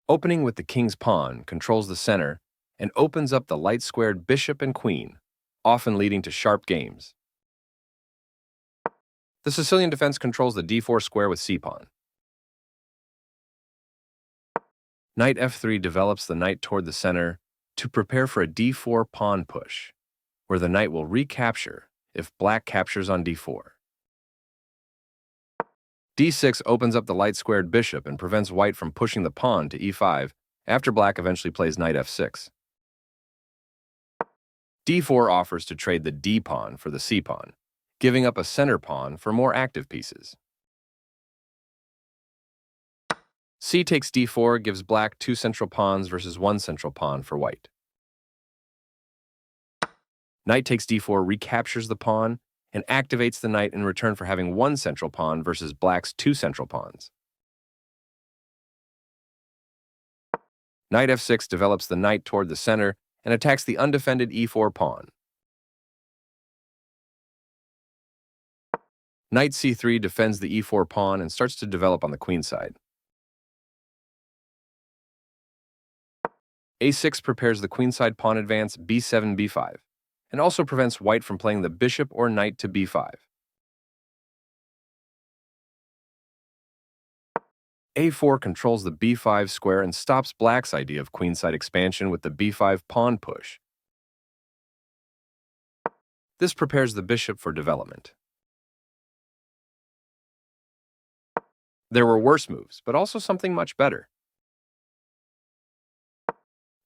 Opening with the king's pawn controls the center and opens up the light-squared bishop and queen, often leading to sharp games. The Sicilian defense controls the d4 square with c-pawn. Knight f3 develops the knight toward the center to prepare for a d4 pawn push, where the knight will recapture if black captures on d4. d6 opens up the light-squared bishop and prevents white from pushing the pawn to e5 after black eventually plays knight f6. d4 offers to trade the d-pawn for the c-pawn, giving up a center pawn for more active pieces. C takes d4 gives black two central pawns versus one central pawn for white. Knight takes d4 recaptures the pawn and activates the knight in return for having one central pawn versus black's two central pawns. Knight f6 develops the knight toward the center and attacks the undefended e4 pawn. Knight c3 defends the e4 pawn and starts to develop on the queen side. a6 prepares the queenside pawn advance b7, b5, and also prevents white from playing the bishop or knight to b5. a4 controls the b5 square and stops black's idea of queenside expansion with the b5 pawn push. This prepares the bishop for development. There were worse moves, but also something much better.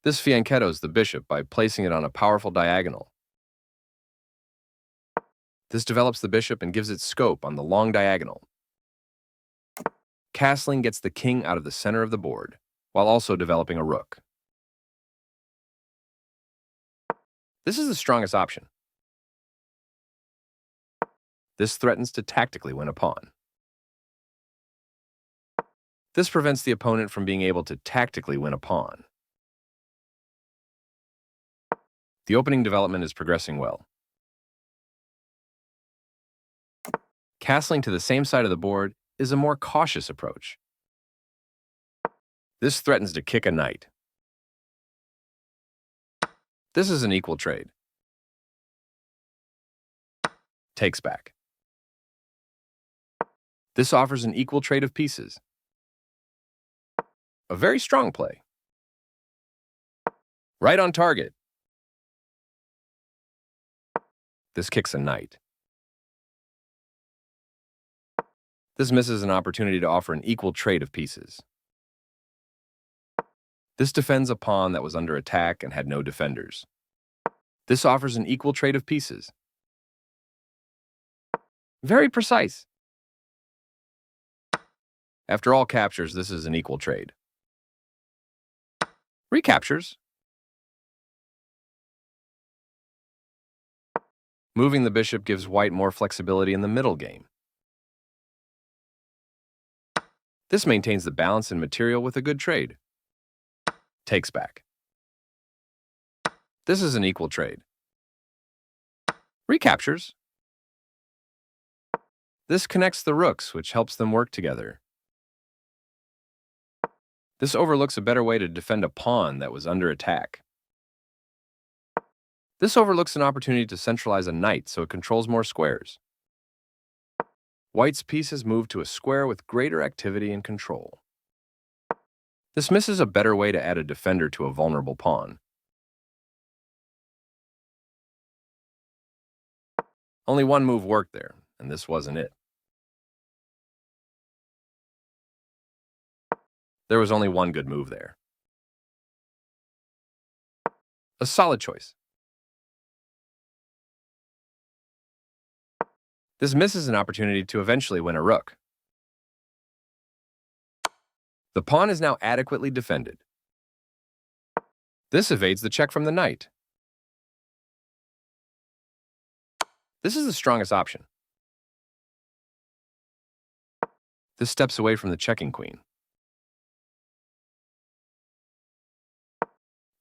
This fianchettos the bishop by placing it on a powerful diagonal. This develops the bishop and gives it scope on the long diagonal. Castling gets the king out of the center of the board, while also developing a rook. This is the strongest option. This threatens to tactically win a pawn. This prevents the opponent from being able to tactically win a pawn. The opening development is progressing well. Castling to the same side of the board is a more cautious approach. This threatens to kick a knight. This is an equal trade. Takes back. This offers an equal trade of pieces. A very strong play. Right on target. This kicks a knight. This misses an opportunity to offer an equal trade of pieces. This defends a pawn that was under attack and had no defenders. This offers an equal trade of pieces. Very precise. After all captures, this is an equal trade. Recaptures. Moving the bishop gives white more flexibility in the middle game. This maintains the balance in material with a good trade. Takes back. This is an equal trade. Recaptures. This connects the rooks, which helps them work together. This overlooks a better way to defend a pawn that was under attack. This overlooks an opportunity to centralize a knight so it controls more squares. White's pieces move to a square with greater activity and control. This misses a better way to add a defender to a vulnerable pawn. Only one move worked there, and this wasn't it. There was only one good move there. A solid choice. This misses an opportunity to eventually win a rook. The pawn is now adequately defended. This evades the check from the knight. This is the strongest option. This steps away from the checking queen.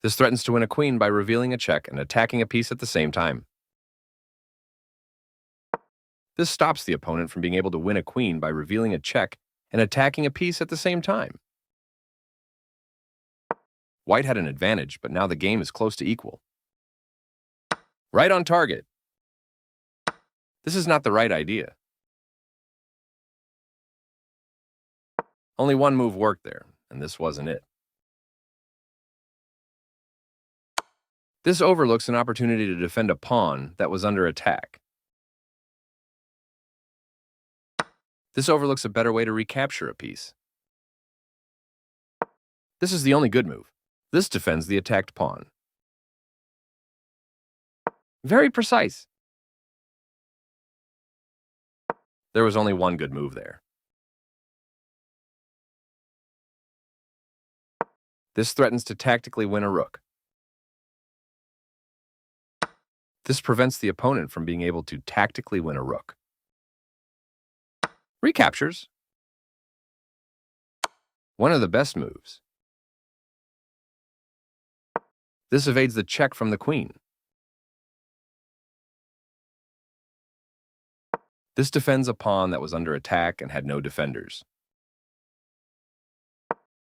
This threatens to win a queen by revealing a check and attacking a piece at the same time. This stops the opponent from being able to win a queen by revealing a check and attacking a piece at the same time. White had an advantage, but now the game is close to equal. Right on target. This is not the right idea. Only one move worked there, and this wasn't it. This overlooks an opportunity to defend a pawn that was under attack. This overlooks a better way to recapture a piece. This is the only good move. This defends the attacked pawn. Very precise. There was only one good move there. This threatens to tactically win a rook. This prevents the opponent from being able to tactically win a rook. Recaptures. One of the best moves. This evades the check from the queen. This defends a pawn that was under attack and had no defenders.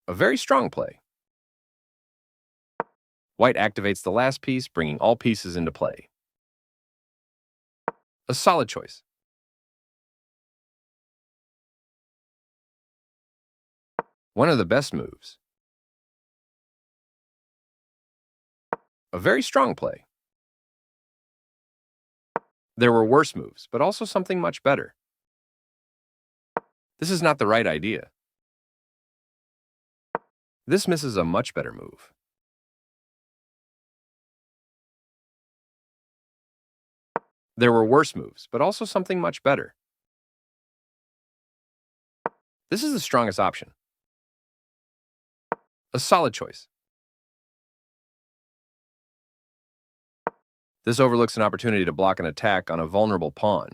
A very strong play. White activates the last piece, bringing all pieces into play. A solid choice. One of the best moves. A very strong play. There were worse moves, but also something much better. This is not the right idea. This misses a much better move. There were worse moves, but also something much better. This is the strongest option. A solid choice. This overlooks an opportunity to block an attack on a vulnerable pawn.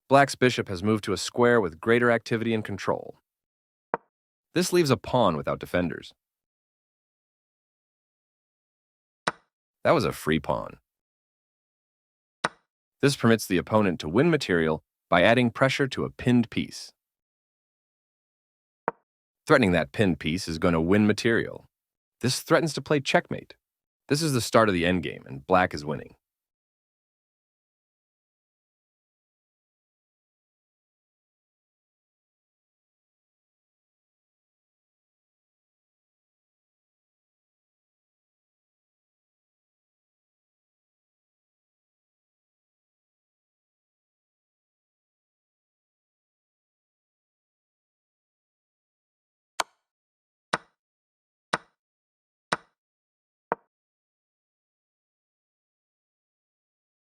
Black's bishop has moved to a square with greater activity and control. This leaves a pawn without defenders. That was a free pawn. This permits the opponent to win material by adding pressure to a pinned piece. Threatening that pinned piece is going to win material. This threatens to play checkmate. This is the start of the endgame, and black is winning.